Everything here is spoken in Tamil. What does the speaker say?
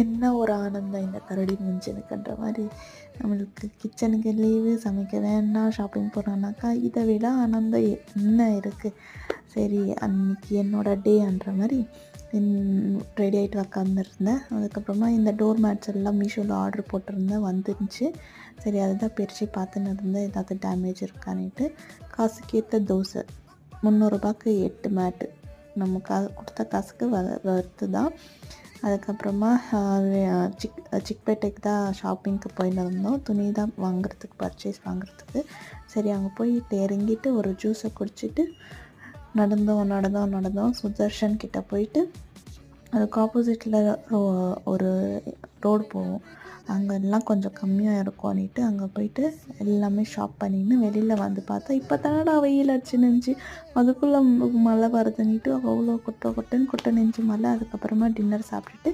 என்ன ஒரு ஆனந்தம் இந்த கரடி மனுஷனுக்குன்ற மாதிரி. நம்மளுக்கு கிச்சனுக்கு லீவு, சமைக்க வேண்டாம், ஷாப்பிங் போகிறோன்னாக்கா இதை விட ஆனந்தம் என்ன இருக்குது. சரி அன்றைக்கி என்னோடய டேன்ற மாதிரி ரெடி ஆகிட்டு உக்காந்துருந்தேன். அதுக்கப்புறமா இந்த டோர் மேட்ஸ் எல்லாம் மீஷோவில் ஆர்டர் போட்டிருந்தேன், வந்துருந்துச்சு. சரி அதுதான் பிரித்து பார்த்துன்னு இருந்தேன் ஏதாவது டேமேஜ் இருக்கான்னுட்டு. காசுக்கேற்ற தோசை 300 8 மேட்டு, நம்ம கொடுத்த காசுக்கு வர்த்து தான். அதுக்கப்புறமா சிக்பேட்டைக்கு தான் ஷாப்பிங்க்கு போயின்னு இருந்தோம், துணி தான் வாங்குறதுக்கு, பர்ச்சேஸ் வாங்குறதுக்கு. சரி அங்கே போயிட்டு இறங்கிட்டு ஒரு ஜூஸை குடிச்சிட்டு நடந்தோம் சுதர்ஷன் கிட்டே போயிட்டு, அதுக்கு ஆப்போசிட்டில் ஒரு ரோடு போவோம், அங்கெல்லாம் கொஞ்சம் கம்மியாக இருக்கும்னுட்டு அங்கே போயிட்டு எல்லாமே ஷாப் பண்ணின்னு வெளியில் வந்து பார்த்தா இப்போ தானடா வெயில் அடிச்சு நினச்சி, அதுக்குள்ளே மழை வருதுன்னுட்டு அவ்வளோ கொட்டை நெஞ்சு மழை. அதுக்கப்புறமா டின்னர் சாப்பிட்டுட்டு